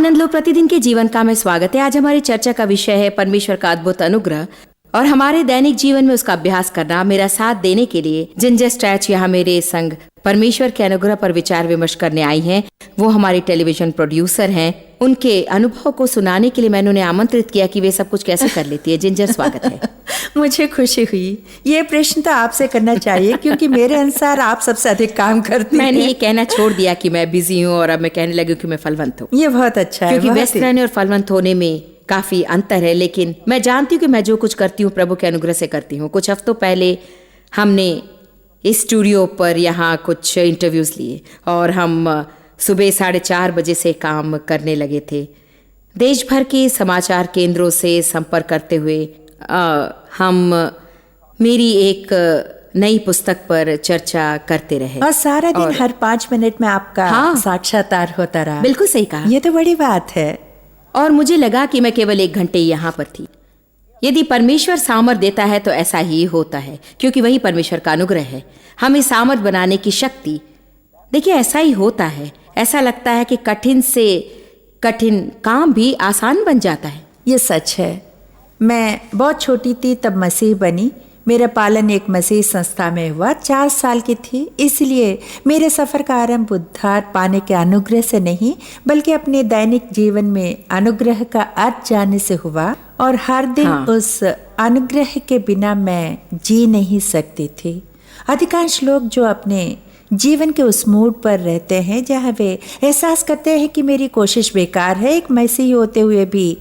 आनंद लो प्रतिदिन के जीवन का में स्वागत है। आज हमारी चर्चा का विषय है परमेश्वर का अद्भुत अनुग्रह और हमारे दैनिक जीवन में उसका अभ्यास करना। मेरा साथ देने के लिए जिंजर स्ट्रैच यहाँ मेरे संग परमेश्वर के अनुग्रह पर विचार विमर्श करने आई हैं। वो हमारे टेलीविजन प्रोड्यूसर हैं। उनके अनुभव को सुनाने के लिए मैंने उन्हें आमंत्रित किया कि वे सब कुछ कैसे कर लेती है। जिंजर, स्वागत है। मुझे खुशी हुई। ये प्रश्न तो आपसे करना चाहिए क्योंकि मेरे अनुसार आप सबसे अधिक काम करती हैं। मैंने ये कहना छोड़ दिया कि मैं बिजी हूँ और अब मैं कहने लगी कि मैं फलवंत हूँ। ये बहुत अच्छा है, क्योंकि व्यस्त रहने और फलवंत होने में काफी अंतर है। लेकिन मैं जानती हूँ कि मैं जो कुछ करती हूँ प्रभु के अनुग्रह से करती हूँ। कुछ हफ्तों पहले हमने इस स्टूडियो पर यहाँ कुछ इंटरव्यूज लिए और हम सुबह 4:30 बजे से काम करने लगे थे। देश भर के समाचार केंद्रों से संपर्क करते हुए हम मेरी एक नई पुस्तक पर चर्चा करते रहे और सारा दिन हर 5 मिनट में आपका साक्षात्कार होता रहा। बिल्कुल सही कहा। ये तो बड़ी बात है। और मुझे लगा कि मैं केवल 1 घंटे यहाँ पर थी। यदि परमेश्वर सामर्थ देता है तो ऐसा ही होता है, क्योंकि वही परमेश्वर का अनुग्रह है। हमें सामर्थ बनाने की शक्ति। देखिए, ऐसा ही होता है। ऐसा लगता है कि कठिन से कठिन काम भी आसान बन जाता है। ये सच है। मैं बहुत छोटी थी तब मसीह बनी। मेरा पालन एक मसीह संस्था में हुआ। 4 साल की थी, इसलिए मेरे सफ़र का आरंभ उद्धार पाने के अनुग्रह से नहीं बल्कि अपने दैनिक जीवन में अनुग्रह का अर्थ जानने से हुआ। और हर दिन उस अनुग्रह के बिना मैं जी नहीं सकती थी। अधिकांश लोग जो अपने जीवन के उस मूड पर रहते हैं जहाँ वे एहसास करते हैं कि मेरी कोशिश बेकार है, एक मसीह होते हुए भी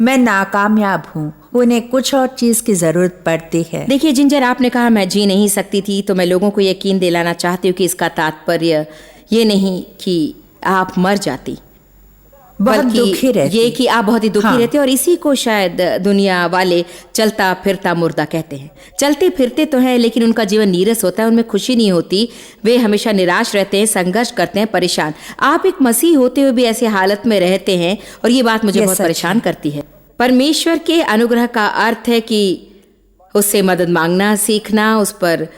मैं नाकामयाब हूँ, उन्हें कुछ और चीज की जरूरत पड़ती है। देखिए जिंजर, आपने कहा मैं जी नहीं सकती थी, तो मैं लोगों को यकीन दिलाना चाहती हूँ कि इसका तात्पर्य ये नहीं कि आप मर जाती, बहुत दुखी रहती। ये कि आप बहुत ही दुखी रहते। और इसी को शायद दुनिया वाले चलता फिरता मुर्दा कहते हैं। चलते फिरते तो हैं लेकिन उनका जीवन नीरस होता है, उनमें खुशी नहीं होती। वे हमेशा निराश रहते हैं, संघर्ष करते हैं, परेशान। आप एक मसीह होते हुए भी ऐसी हालत में रहते हैं और ये बात मुझे बहुत परेशान करती है। परमेश्वर के अनुग्रह का अर्थ है कि उससे मदद मांगना सीखना, उस पर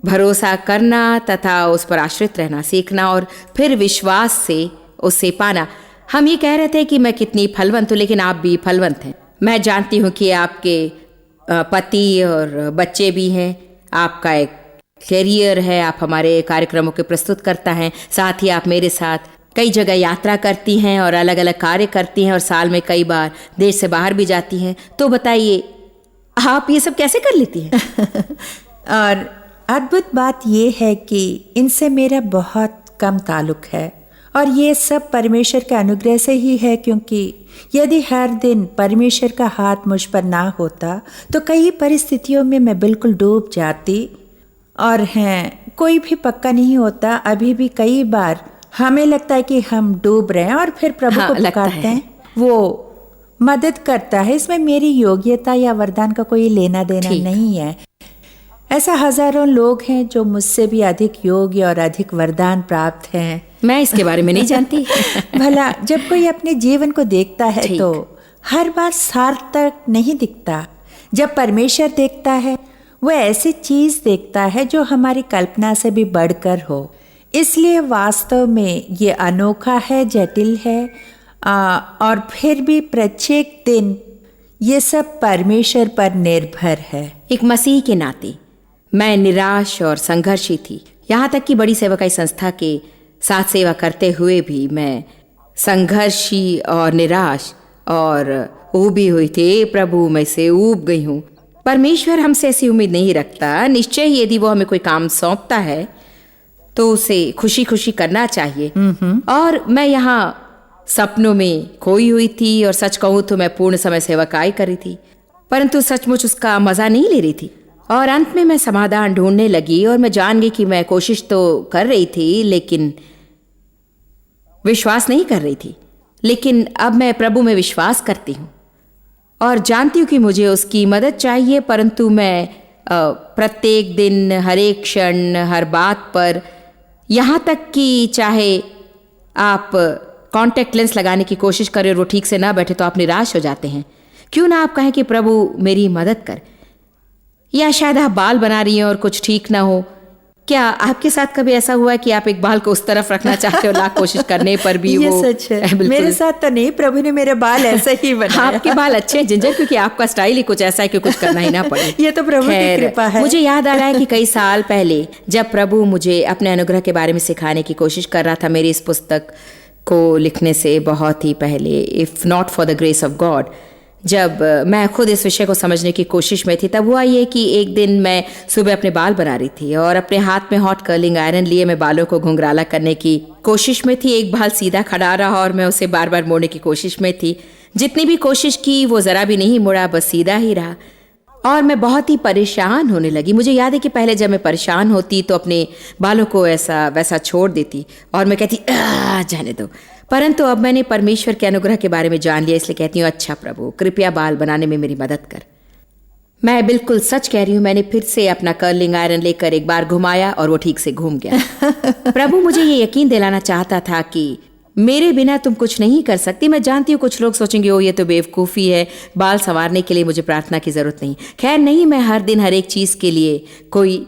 भरोसा करना तथा उस पर आश्रित रहना सीखना और फिर विश्वास से उसे पाना। हम ये कह रहे थे कि मैं कितनी फलवंत हूँ, लेकिन आप भी फलवंत हैं। मैं जानती हूँ कि आपके पति और बच्चे भी हैं, आपका एक करियर है, आप हमारे कार्यक्रमों के प्रस्तुत करता हैं। साथ ही आप मेरे साथ कई जगह यात्रा करती हैं और अलग अलग कार्य करती हैं और साल में कई बार देश से बाहर भी जाती हैं। तो बताइए, आप ये सब कैसे कर लेती हैं? और अद्भुत बात ये है कि इनसे मेरा बहुत कम ताल्लुक है और ये सब परमेश्वर के अनुग्रह से ही है, क्योंकि यदि हर दिन परमेश्वर का हाथ मुझ पर ना होता तो कई परिस्थितियों में मैं बिल्कुल डूब जाती। और हैं, कोई भी पक्का नहीं होता। अभी भी कई बार हमें लगता है कि हम डूब रहे हैं और फिर प्रभु को पुकारते हैं, वो मदद करता है। इसमें मेरी योग्यता या वरदान का कोई लेना देना नहीं है। ऐसा हजारों लोग हैं जो मुझसे भी अधिक योग्य और अधिक वरदान प्राप्त हैं। मैं इसके बारे में नहीं जानती। भला जब कोई अपने जीवन को देखता है तो हर बार सार्थक नहीं दिखता। जब परमेश्वर देखता है वह ऐसी चीज देखता है जो हमारी कल्पना से भी बढ़कर हो। इसलिए वास्तव में ये अनोखा है, जटिल है और फिर भी प्रत्येक दिन ये सब परमेश्वर पर निर्भर है। एक मसीह के नाते मैं निराश और संघर्षी थी। यहाँ तक कि बड़ी सेवकाई संस्था के साथ सेवा करते हुए भी मैं संघर्षी और निराश और ऊबी हुई थी। प्रभु, मैं से ऊब गई हूँ। परमेश्वर हमसे ऐसी उम्मीद नहीं रखता। निश्चय ही यदि वो हमें कोई काम सौंपता है तो उसे खुशी खुशी करना चाहिए। और मैं यहाँ सपनों में खोई हुई थी और सच कहूँ तो मैं पूर्ण समय सेवकाई करी थी, परंतु सचमुच उसका मजा नहीं ले रही थी। और अंत में मैं समाधान ढूंढने लगी और मैं जान गई कि मैं कोशिश तो कर रही थी लेकिन विश्वास नहीं कर रही थी। लेकिन अब मैं प्रभु में विश्वास करती हूँ और जानती हूँ कि मुझे उसकी मदद चाहिए। परंतु मैं प्रत्येक दिन, हर एक क्षण, हर बात पर, यहाँ तक कि चाहे आप कॉन्टैक्ट लेंस लगाने की कोशिश करें और वो ठीक से ना बैठे तो आप निराश हो जाते हैं। क्यों ना आप कहें कि प्रभु मेरी मदद कर। या शायद आप बाल बना रही हैं और कुछ ठीक ना हो। क्या आपके साथ कभी ऐसा हुआ है कि आप एक बाल को उस तरफ रखना चाहते हो, लाख कोशिश करने पर भी ये वो सच है। बिल्कुल। मेरे साथ तो नहीं, प्रभु ने मेरे बाल ऐसे ही बनाया। आपके बाल अच्छे हैं जिंजर, क्योंकि आपका स्टाइल ही कुछ ऐसा है कि कुछ करना ही ना पड़े। ये तो प्रभु की खैर, कृपा है। मुझे याद आ रहा है कि कई साल पहले जब प्रभु मुझे अपने अनुग्रह के बारे में सिखाने की कोशिश कर रहा था, मेरी इस पुस्तक को लिखने से बहुत ही पहले, if not for the grace of God, जब मैं खुद इस विषय को समझने की कोशिश में थी, तब हुआ ये कि एक दिन मैं सुबह अपने बाल बना रही थी और अपने हाथ में हॉट कर्लिंग आयरन लिए मैं बालों को घुंघराला करने की कोशिश में थी। एक बाल सीधा खड़ा रहा और मैं उसे बार बार मोड़ने की कोशिश में थी। जितनी भी कोशिश की वो जरा भी नहीं मुड़ा, बस सीधा ही रहा और मैं बहुत ही परेशान होने लगी। मुझे याद है कि पहले जब मैं परेशान होती तो अपने बालों को ऐसा वैसा छोड़ देती और मैं कहती जाने दो, परंतु अब मैंने परमेश्वर के अनुग्रह के बारे में जान लिया, इसलिए कहती हूँ अच्छा प्रभु, कृपया बाल बनाने में मेरी मदद कर। मैं बिल्कुल सच कह रही हूँ, मैंने फिर से अपना कर्लिंग आयरन लेकर एक बार घुमाया और वो ठीक से घूम गया। प्रभु मुझे ये यकीन दिलाना चाहता था कि मेरे बिना तुम कुछ नहीं कर सकती। मैं जानती हूँ कुछ लोग सोचेंगे ओ ये तो बेवकूफ़ी है, बाल संवारने के लिए मुझे प्रार्थना की ज़रूरत नहीं। खैर नहीं, मैं हर दिन हर एक चीज़ के लिए कोई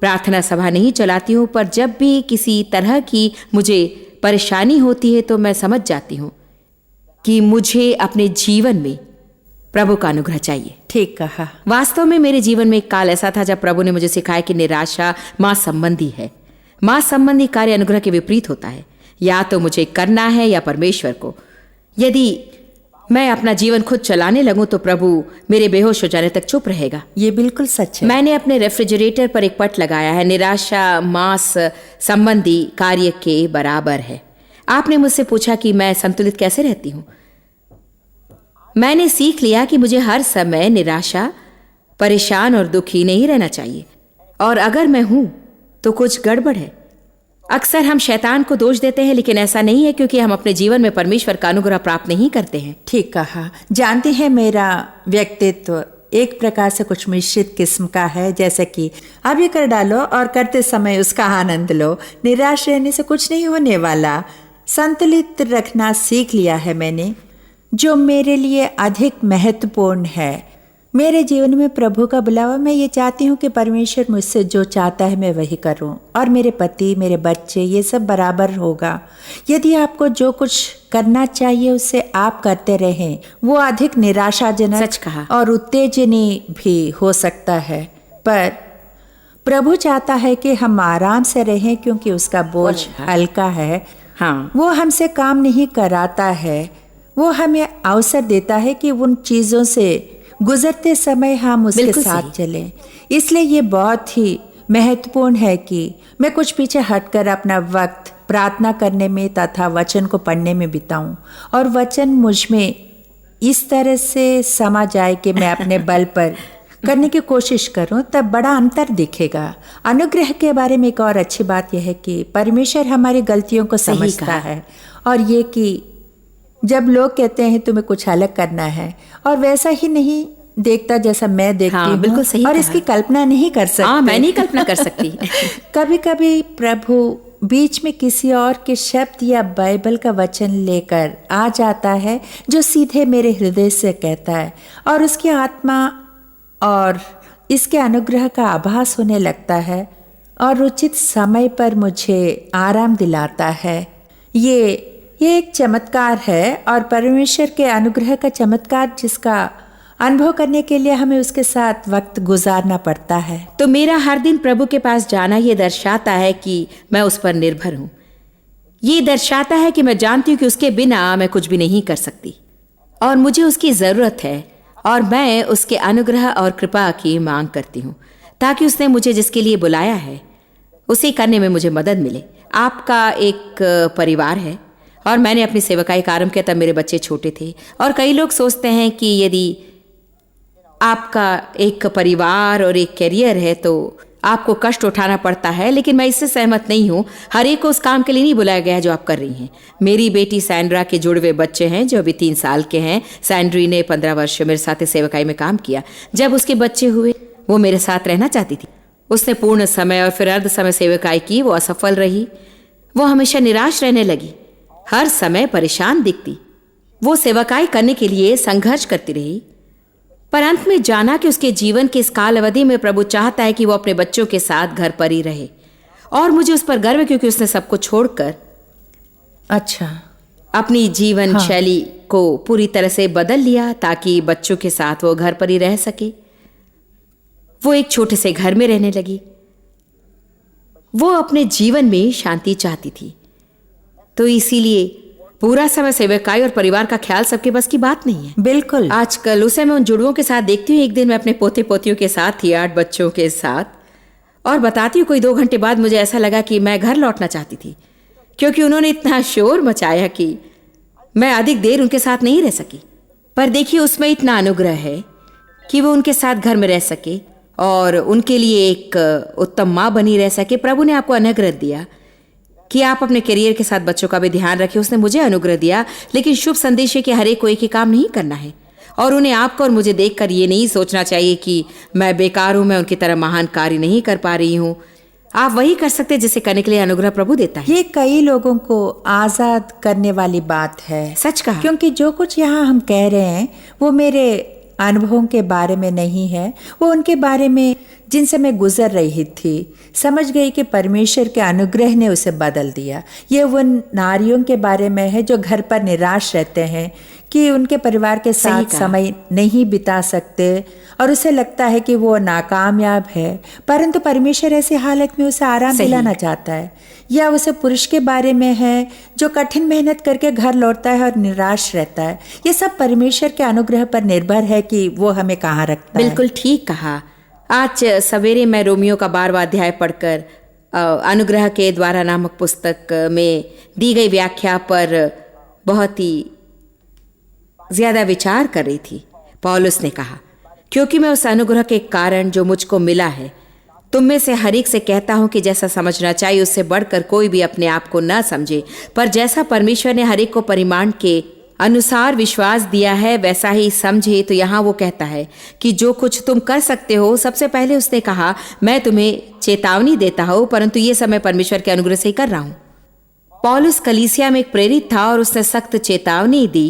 प्रार्थना सभा नहीं चलाती हूँ, पर जब भी किसी तरह की मुझे परेशानी होती है तो मैं समझ जाती हूँ कि मुझे अपने जीवन में प्रभु का अनुग्रह चाहिए। ठीक कहा। वास्तव में मेरे जीवन में एक काल ऐसा था जब प्रभु ने मुझे सिखाया कि निराशा माँ संबंधी है। माँ संबंधी कार्य अनुग्रह के विपरीत होता है। या तो मुझे करना है या परमेश्वर को। यदि मैं अपना जीवन खुद चलाने लगूं तो प्रभु मेरे बेहोश हो जाने तक चुप रहेगा। ये बिल्कुल सच है। मैंने अपने रेफ्रिजरेटर पर एक पट लगाया है, निराशा मांस संबंधी कार्य के बराबर है। आपने मुझसे पूछा कि मैं संतुलित कैसे रहती हूं। मैंने सीख लिया कि मुझे हर समय निराशा, परेशान और दुखी नहीं रहना चाहिए, और अगर मैं हूं तो कुछ गड़बड़ है। अक्सर हम शैतान को दोष देते हैं, लेकिन ऐसा नहीं है, क्योंकि हम अपने जीवन में परमेश्वर का अनुग्रह प्राप्त नहीं करते हैं। ठीक कहा। जानते हैं, मेरा व्यक्तित्व एक प्रकार से कुछ मिश्रित किस्म का है। जैसे कि आप ये कर डालो और करते समय उसका आनंद लो। निराश रहने से कुछ नहीं होने वाला। संतुलित रखना सीख लिया है मैंने, जो मेरे लिए अधिक महत्वपूर्ण है। मेरे जीवन में प्रभु का बुलावा, मैं ये चाहती हूँ कि परमेश्वर मुझसे जो चाहता है मैं वही करूँ, और मेरे पति, मेरे बच्चे, ये सब बराबर होगा। यदि आपको जो कुछ करना चाहिए उसे आप करते रहें, वो अधिक निराशाजनक सच कहा और उत्तेजनी भी हो सकता है। पर प्रभु चाहता है कि हम आराम से रहें, क्योंकि उसका बोझ हल्का है। हाँ, वो हमसे काम नहीं कराता है, वो हमें अवसर देता है कि उन चीज़ों से गुजरते समय हम उसके साथ चलें। इसलिए ये बहुत ही महत्वपूर्ण है कि मैं कुछ पीछे हटकर अपना वक्त प्रार्थना करने में तथा वचन को पढ़ने में बिताऊं, और वचन मुझ में इस तरह से समा जाए कि मैं अपने बल पर करने की कोशिश करूं, तब बड़ा अंतर दिखेगा। अनुग्रह के बारे में एक और अच्छी बात यह है कि परमेश्वर हमारी गलतियों को समझता है, और ये कि जब लोग कहते हैं तुम्हें कुछ अलग करना है और वैसा ही नहीं देखता जैसा मैं देखती हूँ, बिल्कुल सही और कहा। इसकी कल्पना नहीं कर सकते। हाँ, मैं नहीं कल्पना कर सकती। कभी कभी प्रभु बीच में किसी और के शब्द या बाइबल का वचन लेकर आ जाता है, जो सीधे मेरे हृदय से कहता है, और उसकी आत्मा और इसके अनुग्रह का आभास होने लगता है, और उचित समय पर मुझे आराम दिलाता है। ये एक चमत्कार है, और परमेश्वर के अनुग्रह का चमत्कार जिसका अनुभव करने के लिए हमें उसके साथ वक्त गुजारना पड़ता है। तो मेरा हर दिन प्रभु के पास जाना ये दर्शाता है कि मैं उस पर निर्भर हूँ। ये दर्शाता है कि मैं जानती हूँ कि उसके बिना मैं कुछ भी नहीं कर सकती, और मुझे उसकी ज़रूरत है, और मैं उसके अनुग्रह और कृपा की मांग करती हूँ, ताकि उसने मुझे जिसके लिए बुलाया है उसे करने में मुझे मदद मिले। आपका एक परिवार है, और मैंने अपनी सेवकाई का आरंभ किया तब मेरे बच्चे छोटे थे। और कई लोग सोचते हैं कि यदि आपका एक परिवार और एक करियर है तो आपको कष्ट उठाना पड़ता है, लेकिन मैं इससे सहमत नहीं हूँ। हर एक को उस काम के लिए नहीं बुलाया गया है जो आप कर रही हैं। मेरी बेटी सैंड्रा के जुड़वे बच्चे हैं जो अभी 3 साल के हैं। सैंड्री ने 15 वर्ष मेरे साथ सेवकाई में काम किया। जब उसके बच्चे हुए वो मेरे साथ रहना चाहती थी। उसने पूर्ण समय और फिर अर्ध समय सेवकाई की। वो असफल रही। वो हमेशा निराश रहने लगी, हर समय परेशान दिखती। वो सेवकाई करने के लिए संघर्ष करती रही, पर अंत में जाना कि उसके जीवन के इस काल अवधि में प्रभु चाहता है कि वो अपने बच्चों के साथ घर पर ही रहे। और मुझे उस पर गर्व है क्योंकि उसने सबको छोड़कर अच्छा। अपनी जीवन शैली को पूरी तरह से बदल लिया ताकि बच्चों के साथ वो घर पर ही रह सके। वो एक छोटे से घर में रहने लगी। वो अपने जीवन में शांति चाहती थी, तो इसीलिए पूरा समय सेवकाई और परिवार का ख्याल सबके बस की बात नहीं है। बिल्कुल। आजकल उसे मैं उन जुड़वों के साथ देखती हूँ। एक दिन मैं अपने पोते पोतियों के साथ थी, 8 बच्चों के साथ, और बताती हूँ कोई 2 घंटे बाद मुझे ऐसा लगा कि मैं घर लौटना चाहती थी, क्योंकि उन्होंने इतना शोर मचाया कि मैं अधिक देर उनके साथ नहीं रह सकी। पर देखिए, उसमें इतना अनुग्रह है कि वो उनके साथ घर में रह सके और उनके लिए एक उत्तम माँ बनी रह सके। प्रभु ने आपको अनुग्रह दिया कि आप अपने करियर के साथ बच्चों का भी ध्यान रखें। उसने मुझे अनुग्रह दिया, लेकिन शुभ संदेश है कि हर एक को एक ही काम नहीं करना है, और उन्हें आपको और मुझे देखकर ये नहीं सोचना चाहिए कि मैं बेकार हूं, मैं उनकी तरह महान कार्य नहीं कर पा रही हूं। आप वही कर सकते हैं जिसे करने के लिए अनुग्रह प्रभु देता है। ये कई लोगों को आजाद करने वाली बात है। सच कहा। क्योंकि जो कुछ यहाँ हम कह रहे हैं वो मेरे अनुभवों के बारे में नहीं है, वो उनके बारे में जिनसे मैं गुजर रही थी। समझ गई कि परमेश्वर के अनुग्रह ने उसे बदल दिया। ये उन नारियों के बारे में है जो घर पर निराश रहते हैं कि उनके परिवार के साथ समय नहीं बिता सकते और उसे लगता है कि वो नाकामयाब है, परंतु परमेश्वर ऐसी हालत में उसे आराम दिलाना चाहता है। या उसे पुरुष के बारे में है जो कठिन मेहनत करके घर लौटता है और निराश रहता है। ये सब परमेश्वर के अनुग्रह पर निर्भर है कि वो हमें कहाँ रखता है। बिल्कुल ठीक कहा। आज सवेरे मैं रोमियो का 12वां अध्याय पढ़कर अनुग्रह के द्वारा नामक पुस्तक में दी गई व्याख्या पर बहुत ही ज्यादा विचार कर रही थी। पौलुस ने कहा, क्योंकि मैं उस अनुग्रह के कारण जो मुझको मिला है तुम में से हर एक से कहता हूं कि जैसा समझना चाहिए उससे बढ़कर कोई भी अपने आप को न समझे, पर जैसा परमेश्वर ने हर एक को परिमाण के अनुसार विश्वास दिया है वैसा ही समझे। तो यहाँ वो कहता है कि जो कुछ तुम कर सकते हो, सबसे पहले उसने कहा मैं तुम्हें चेतावनी देता हूं, परंतु ये सब मैं परमेश्वर के अनुग्रह से ही कर रहा हूं। पौलुस कलीसिया में एक प्रेरित था और उसने सख्त चेतावनी दी,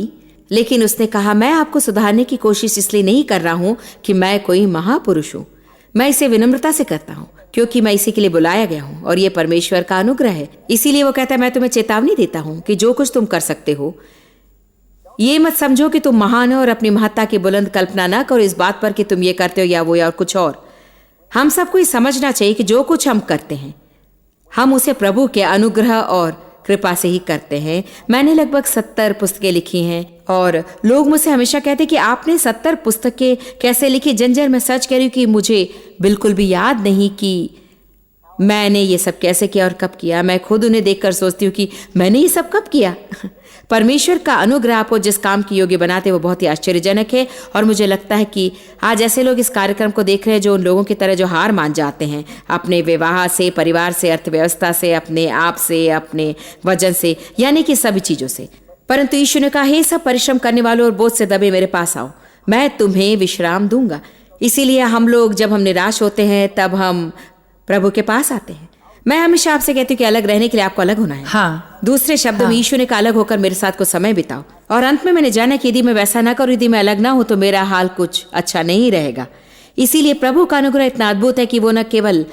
लेकिन उसने कहा मैं आपको सुधारने की कोशिश इसलिए नहीं कर रहा हूं कि मैं कोई महापुरुष हूं। मैं इसे विनम्रता से करता हूं क्योंकि मैं इसी के लिए बुलाया गया हूं और ये परमेश्वर का अनुग्रह है। इसीलिए वो कहता है मैं तुम्हें चेतावनी देता हूं कि जो कुछ तुम कर सकते हो, ये मत समझो कि तुम महान हो और अपनी महत्ता की बुलंद कल्पना न करो इस बात पर कि तुम ये करते हो या वो या कुछ और। हम सबको ये समझना चाहिए कि जो कुछ हम करते हैं हम उसे प्रभु के अनुग्रह और कृपा से ही करते हैं। मैंने लगभग 70 पुस्तकें लिखी हैं और लोग मुझसे हमेशा कहते हैं कि आपने 70 पुस्तकें कैसे लिखी। जंजर मैं सच कह रही हूँ कि मुझे बिल्कुल भी याद नहीं कि मैंने ये सब कैसे किया और कब किया। मैं खुद उन्हें देखकर सोचती हूँ कि मैंने ये सब कब किया। परमेश्वर का अनुग्रह आपको जिस काम की योग्य बनाते वो बहुत ही आश्चर्यजनक है। और मुझे लगता है कि आज ऐसे लोग इस कार्यक्रम को देख रहे हैं जो उन लोगों की तरह जो हार मान जाते हैं अपने विवाह से, परिवार से, अर्थव्यवस्था से, अपने आप से, अपने वजन से, यानी कि सभी चीजों से। परंतु यीशु ने कहा, हे सब परिश्रम करने वालों और बोझ से दबे मेरे पास आओ, मैं तुम्हें विश्राम दूंगा। इसीलिए हम लोग जब हम निराश होते हैं तब हम प्रभु के पास आते हैं। मैं हमेशा आपसे कहती हूँ कि अलग रहने के लिए आपको अलग होना है। हाँ। दूसरे शब्दों में यीशु ने कहा अलग होकर मेरे साथ कुछ समय बिताओ। और अंत में मैंने जाना कि यदि मैं वैसा ना करूँ, यदि मैं अलग ना हूं तो मेरा हाल कुछ अच्छा नहीं रहेगा। इसीलिए प्रभु का अनुग्रह इतना अद्भुत है कि वो न केवल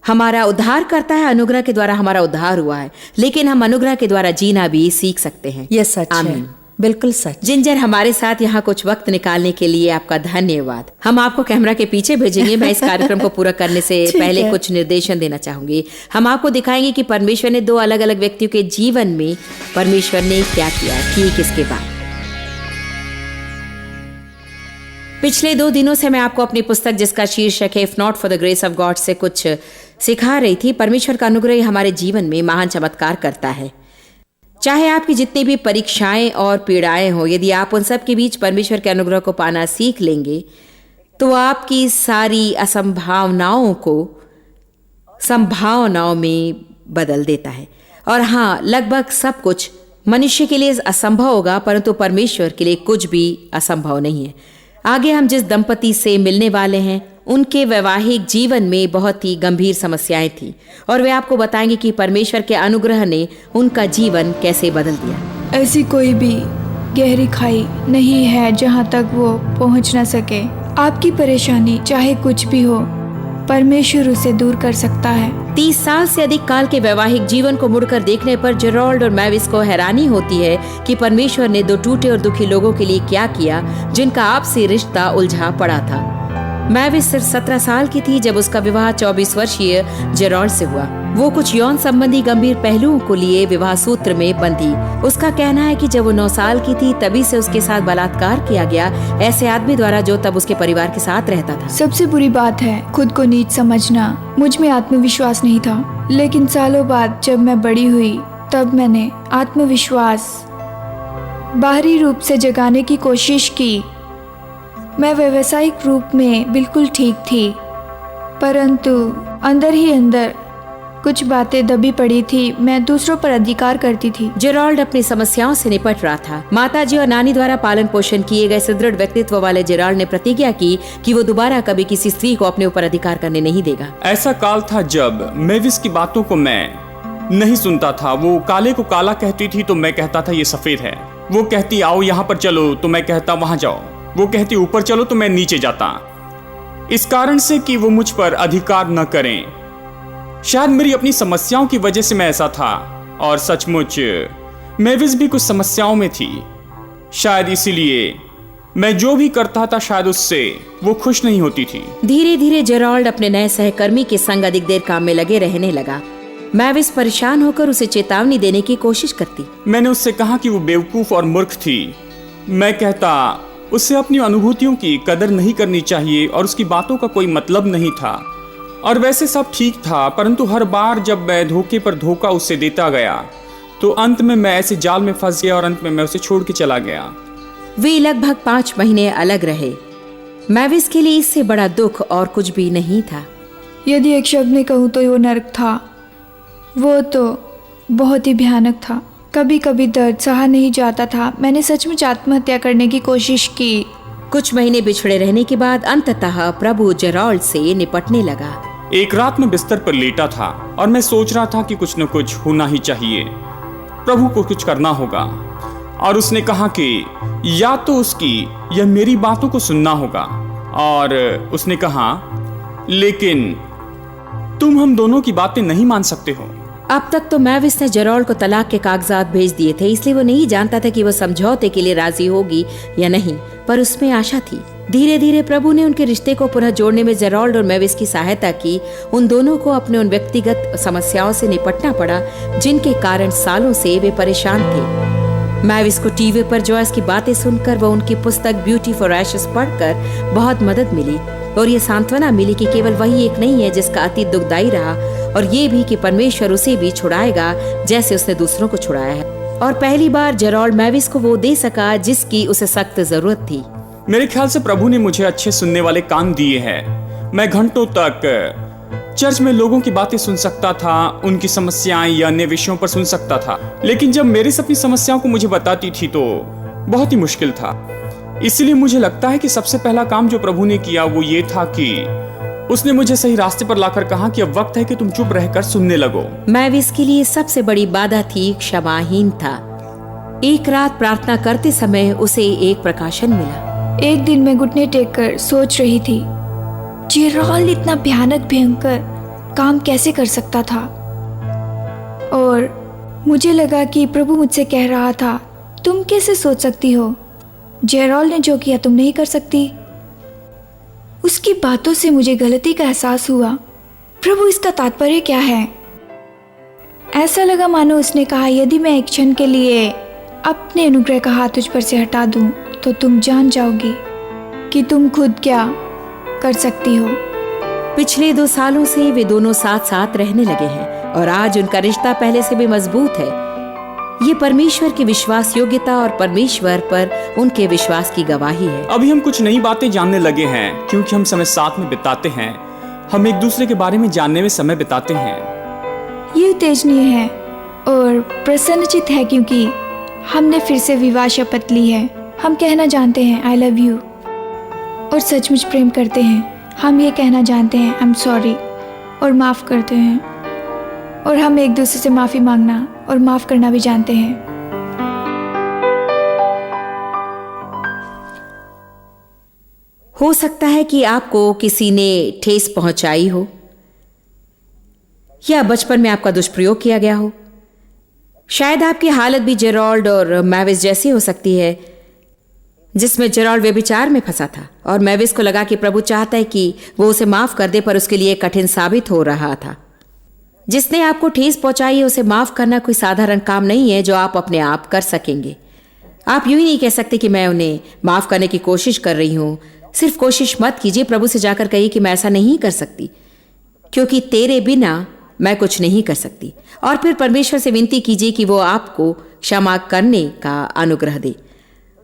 हमारा उद्धार करता है, अनुग्रह के द्वारा हमारा उद्धार हुआ है, लेकिन हम अनुग्रह के द्वारा जीना भी सीख सकते हैं। ये सच है, बिल्कुल सच। जिंजर हमारे साथ यहाँ कुछ वक्त निकालने के लिए आपका धन्यवाद। हम आपको कैमरा के पीछे भेजेंगे। मैं इस कार्यक्रम को पूरा करने से पहले कुछ निर्देशन देना चाहूंगी। हम आपको दिखाएंगे कि परमेश्वर ने 2 अलग अलग व्यक्तियों के जीवन में परमेश्वर ने क्या किया। ठीक इसके बाद पिछले 2 दिनों से मैं आपको अपनी पुस्तक जिसका शीर्षक है if not for the grace of God से कुछ सिखा रही थी। परमेश्वर का अनुग्रह हमारे जीवन में महान चमत्कार करता है। चाहे आपकी जितनी भी परीक्षाएं और पीड़ाएं हो, यदि आप उन सब के बीच परमेश्वर के अनुग्रह को पाना सीख लेंगे तो आपकी सारी असंभावनाओं को संभावनाओं में बदल देता है। और हाँ, लगभग सब कुछ मनुष्य के लिए असंभव होगा, परंतु परमेश्वर के लिए कुछ भी असंभव नहीं है। आगे हम जिस दंपति से मिलने वाले हैं उनके वैवाहिक जीवन में बहुत ही गंभीर समस्याएं थी और वे आपको बताएंगे कि परमेश्वर के अनुग्रह ने उनका जीवन कैसे बदल दिया। ऐसी कोई भी गहरी खाई नहीं है जहां तक वो पहुंच न सके। आपकी परेशानी चाहे कुछ भी हो, परमेश्वर उसे दूर कर सकता है। 30 साल से अधिक काल के वैवाहिक जीवन को मुड़कर देखने पर जेरोल्ड और मैविस को हैरानी होती है कि परमेश्वर ने दो टूटे और दुखी लोगों के लिए क्या किया जिनका आपसी रिश्ता उलझा पड़ा था। मैविस सिर्फ 17 साल की थी जब उसका विवाह 24 वर्षीय जेरोल्ड से हुआ। वो कुछ यौन संबंधी गंभीर पहलुओं को लिए विवाह सूत्र में बंधी। उसका कहना है कि जब वो 9 साल की थी तभी से उसके साथ बलात्कार किया गया, ऐसे आदमी द्वारा जो तब उसके परिवार के साथ रहता था। सबसे बुरी बात है खुद को नीच समझना। मुझ में आत्मविश्वास नहीं था, लेकिन सालों बाद जब मैं बड़ी हुई तब मैंने आत्मविश्वास बाहरी रूप से जगाने की कोशिश की। मैं व्यावसायिक रूप में बिल्कुल ठीक थी, परंतु अंदर ही अंदर कुछ बातें दबी पड़ी थी। मैं दूसरों पर अधिकार करती थी। जेरोल्ड अपनी समस्याओं से निपट रहा था। माताजी और नानी द्वारा पालन पोषण किए गए सुदृढ़ व्यक्तित्व वाले जेरोल्ड ने प्रतिज्ञा की कि वो दोबारा कभी किसी स्त्री को अपने ऊपर अधिकार करने नहीं देगा। ऐसा काल था जब मैविस की बातों को मैं नहीं सुनता था। वो काले को काला कहती थी तो मैं कहता था ये सफेद है। वो कहती आओ यहाँ पर चलो तो मैं कहता वहां जाओ। वो कहती ऊपर चलो तो मैं नीचे जाता, इस कारण से कि वो मुझ पर अधिकार न करें। शायद मेरी अपनी समस्याओं की वजह से मैं ऐसा था, और सचमुच मैविस भी कुछ समस्याओं में थी। शायद इसीलिए मैं जो भी करता था शायद उससे वो खुश नहीं होती थी। धीरे धीरे जेरोल्ड अपने नए सहकर्मी के संग अधिक देर काम में लगे रहने लगा। मैविस परेशान होकर उसे चेतावनी देने की कोशिश करती। मैंने उससे कहा कि वो बेवकूफ और मूर्ख थी। मैं कहता उससे अपनी अनुभूतियों की कदर नहीं करनी चाहिए और उसकी बातों का कोई मतलब नहीं था। और वैसे सब ठीक था, परंतु हर बार जब मैं धोखे पर धोखा उससे देता गया तो अंत में मैं ऐसे जाल में फंस गया और अंत में मैं उसे छोड़ के चला गया। वे लगभग 5 महीने अलग रहे। मैविस के लिए इससे बड़ा दुख और कुछ भी नहीं था। यदि एक शब्द में कहूँ तो वो नर्क था। वो तो बहुत ही भयानक था। कभी कभी दर्द सहा नहीं जाता था। मैंने सचमुच आत्महत्या करने की कोशिश की। कुछ महीने बिछड़े रहने के बाद अंततः प्रभु जेरोल्ड से निपटने लगा। एक रात में बिस्तर पर लेटा था और मैं सोच रहा था कि कुछ न कुछ होना ही चाहिए। प्रभु को कुछ करना होगा। और उसने कहा कि या तो उसकी या मेरी बातों को सुनना होगा। और उसने कहा लेकिन तुम हम दोनों की बातें नहीं मान सकते हो। अब तक तो मैविस ने जेरोल्ड को तलाक के कागजात भेज दिए थे, इसलिए वो नहीं जानता था कि वो समझौते के लिए राजी होगी या नहीं, पर उसमें आशा थी। धीरे धीरे प्रभु ने उनके रिश्ते को पुनः जोड़ने में जेरोल्ड और मैविस की सहायता की। उन दोनों को अपने उन व्यक्तिगत समस्याओं से निपटना पड़ा जिनके कारण सालों से वे परेशान थे। मैविस को टीवी पर जॉयस की बातें सुनकर व उनकी पुस्तक ब्यूटी फॉर एशेस पढ़कर बहुत मदद मिली और ये सांत्वना मिली कि केवल वही एक नहीं है जिसका अतीत दुखदाई रहा, और ये भी कि परमेश्वर उसे भी छुड़ाएगा जैसे उसने दूसरों को छुड़ाया है। और पहली बार जेरोल्ड मैविस को वो दे सका जिसकी उसे सख्त जरूरत थी। मेरे ख्याल से प्रभु ने मुझे अच्छे सुनने वाले कान दिए हैं। मैं घंटों तक चर्च में लोगों की बातें सुन सकता था, उनकी समस्याएं या अन्य विषयों पर सुन सकता था, लेकिन जब मेरी अपनी समस्याओं को मुझे बताती थी तो बहुत ही मुश्किल था। इसलिए मुझे लगता है कि सबसे पहला काम जो प्रभु ने किया वो ये था कि उसने मुझे सही रास्ते पर लाकर कहा कि अब वक्त है कि तुम चुप रहकर सुनने लगो। मैविस के लिए सबसे बड़ी बाधा थी क्षमाहीन था। एक रात प्रार्थना करते समय उसे एक प्रकाशन मिला। एक दिन मैं घुटने टेक कर सोच रही थी जेरोल्ड इतना भयंकर काम कैसे कर सकता था, और मुझे लगा कि प्रभु मुझसे कह रहा था तुम कैसे सोच सकती हो, जेरोल्ड ने जो किया तुम नहीं कर सकती। उसकी बातों से मुझे गलती का एहसास हुआ। प्रभु इसका तात्पर्य क्या है? ऐसा लगा मानो उसने कहा यदि मैं एक क्षण के लिए अपने अनुग्रह का हाथ तुझ पर से हटा दूं तो तुम जान जाओगी कि तुम खुद क्या कर सकती हो। पिछले 2 सालों से वे दोनों साथ साथ रहने लगे हैं और आज उनका रिश्ता पहले से भी मजबूत है। ये परमेश्वर की विश्वास योग्यता और परमेश्वर पर उनके विश्वास की गवाही है। अभी हम कुछ नई बातें जानने लगे हैं क्योंकि हम समय साथ में बिताते हैं। हम एक दूसरे के बारे में जानने में समय बिताते हैं। ये उत्तेजनीय है और प्रसन्नचित है क्योंकि हमने फिर से विवाह शपथ ली है। हम कहना जानते हैं आई लव यू और सचमुच प्रेम करते हैं। हम ये कहना जानते हैं आई एम सॉरी और माफ़ करते हैं, और हम एक दूसरे से माफ़ी मांगना और माफ़ करना भी जानते हैं। हो सकता है कि आपको किसी ने ठेस पहुंचाई हो या बचपन में आपका दुष्प्रयोग किया गया हो। शायद आपकी हालत भी जेरोल्ड और मैविस जैसी हो सकती है, जिसमें जेरोल्ड व्यभिचार में फंसा था और मैविस को लगा कि प्रभु चाहता है कि वो उसे माफ कर दे, पर उसके लिए कठिन साबित हो रहा था। जिसने आपको ठेस पहुंचाई है उसे माफ करना कोई साधारण काम नहीं है जो आप अपने आप कर सकेंगे। आप यूं ही नहीं कह सकते कि मैं उन्हें माफ करने की कोशिश कर रही हूं। सिर्फ कोशिश मत कीजिए, प्रभु से जाकर कहिए कि मैं ऐसा नहीं कर सकती, क्योंकि तेरे बिना मैं कुछ नहीं कर सकती। और फिर परमेश्वर से विनती कीजिए कि वो आपको क्षमा करने का अनुग्रह दे।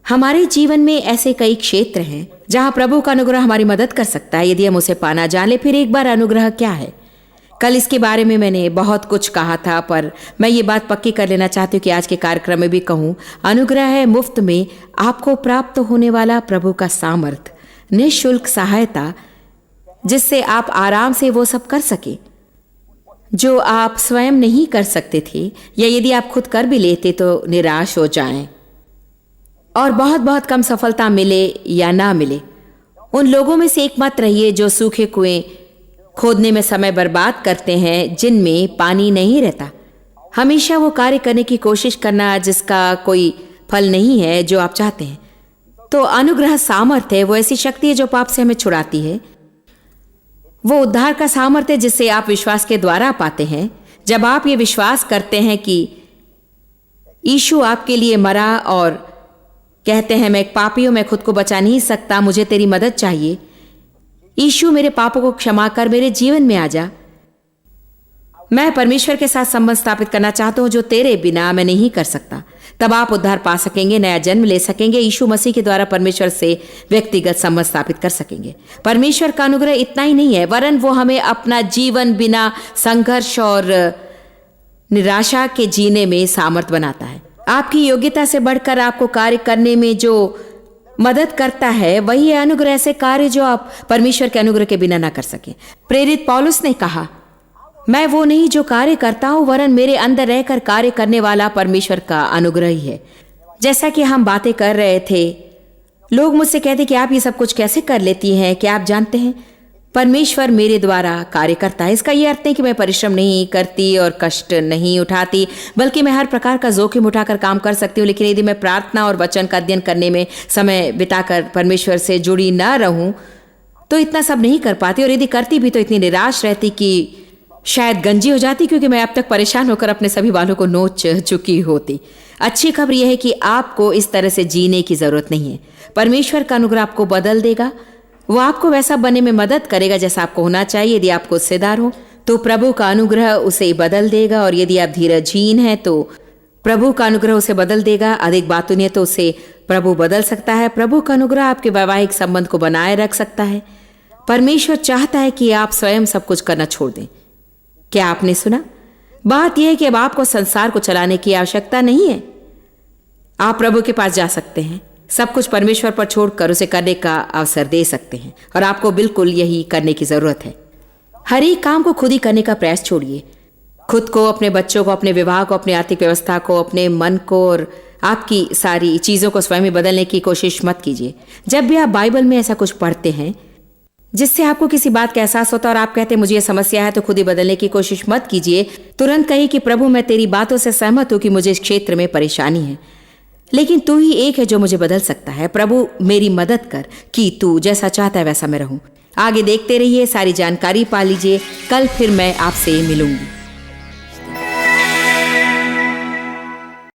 हमारे जीवन में ऐसे कई क्षेत्र हैं जहां प्रभु का अनुग्रह हमारी मदद कर सकता है, यदि हम उसे पाना जान ले। फिर एक बार अनुग्रह क्या है? कल इसके बारे में मैंने बहुत कुछ कहा था, पर मैं ये बात पक्की कर लेना चाहती हूँ कि आज के कार्यक्रम में भी कहूँ। अनुग्रह है मुफ्त में आपको प्राप्त होने वाला प्रभु का सामर्थ, निःशुल्क सहायता, जिससे आप आराम से वो सब कर सके जो आप स्वयं नहीं कर सकते थे, या यदि आप खुद कर भी लेते तो निराश हो जाएं और बहुत बहुत कम सफलता मिले या ना मिले। उन लोगों में से एक मत रहिए जो सूखे कुएं खोदने में समय बर्बाद करते हैं जिनमें पानी नहीं रहता। हमेशा वो कार्य करने की कोशिश करना जिसका कोई फल नहीं है जो आप चाहते हैं। तो अनुग्रह सामर्थ्य है, वो ऐसी शक्ति है जो पाप से हमें छुड़ाती है। वो उद्धार का सामर्थ्य है जिसे आप विश्वास के द्वारा पाते हैं। जब आप ये विश्वास करते हैं कि यीशु आपके लिए मरा और कहते हैं मैं एक पापी हूं, मैं खुद को बचा नहीं सकता, मुझे तेरी मदद चाहिए, यीशु मेरे पापों को क्षमा कर मेरे जीवन में आ जा, मैं परमेश्वर के साथ संबंध स्थापित करना चाहता हूं जो तेरे बिना मैं नहीं कर सकता, तब आप उद्धार पा सकेंगे, नया जन्म ले सकेंगे, यीशु मसीह के द्वारा परमेश्वर से व्यक्तिगत संबंध स्थापित कर सकेंगे। परमेश्वर का अनुग्रह इतना ही नहीं है, वरन वो हमें अपना जीवन बिना संघर्ष और निराशा के जीने में सामर्थ बनाता है। आपकी योग्यता से बढ़कर आपको कार्य करने में जो मदद करता है वही है अनुग्रह से कार्य जो आप परमेश्वर के अनुग्रह के बिना ना कर सके। प्रेरित पौलुस ने कहा, मैं वो नहीं जो कार्य करता हूं, वरन मेरे अंदर रहकर कार्य करने वाला परमेश्वर का अनुग्रह ही है। जैसा कि हम बातें कर रहे थे, लोग मुझसे कहते कि आप ये सब कुछ कैसे कर लेती हैं, क्या आप जानते हैं परमेश्वर मेरे द्वारा कार्य करता है। इसका यह अर्थ नहीं कि मैं परिश्रम नहीं करती और कष्ट नहीं उठाती, बल्कि मैं हर प्रकार का जोखिम उठाकर काम कर सकती हूँ। लेकिन यदि मैं प्रार्थना और वचन का अध्ययन करने में समय बिताकर परमेश्वर से जुड़ी ना रहूं तो इतना सब नहीं कर पाती, और यदि करती भी तो इतनी निराश रहती कि शायद गंजी हो जाती, क्योंकि मैं अब तक परेशान होकर अपने सभी बालों को नोच चुकी होती। अच्छी खबर यह है कि आपको इस तरह से जीने की जरूरत नहीं है। परमेश्वर का अनुग्रह आपको बदल देगा, वो आपको वैसा बनने में मदद करेगा जैसा आपको होना चाहिए। यदि आप गुस्सेदार हो तो प्रभु का अनुग्रह उसे बदल देगा, और यदि आप धीरजहीन हैं तो प्रभु का अनुग्रह उसे बदल देगा। अधिक बातूनी तो उसे प्रभु बदल सकता है। प्रभु का अनुग्रह आपके वैवाहिक संबंध को बनाए रख सकता है। परमेश्वर चाहता है कि आप स्वयं सब कुछ करना छोड़ दें। क्या आपने सुना? बात यह है कि अब आपको संसार को चलाने की आवश्यकता नहीं है। आप प्रभु के पास जा सकते हैं, सब कुछ परमेश्वर पर छोड़कर उसे करने का अवसर दे सकते हैं, और आपको बिल्कुल यही करने की जरूरत है। हर एक काम को खुद ही करने का प्रयास छोड़िए। खुद को, अपने बच्चों को, अपने विवाह को, अपनी आर्थिक व्यवस्था को, अपने मन को और आपकी सारी चीजों को स्वयं ही बदलने की कोशिश मत कीजिए। जब भी आप बाइबल में ऐसा कुछ पढ़ते हैं जिससे आपको किसी बात का एहसास होता है और आप कहते हैं मुझे ये समस्या है, तो खुद ही बदलने की कोशिश मत कीजिए। तुरंत कहिए कि प्रभु मैं तेरी बातों से सहमत हूं कि मुझे इस क्षेत्र में परेशानी है, लेकिन तू ही एक है जो मुझे बदल सकता है। प्रभु मेरी मदद कर कि तू जैसा चाहता है वैसा मैं रहूं। आगे देखते रहिए, सारी जानकारी पा लीजिए। कल फिर मैं आपसे मिलूंगी।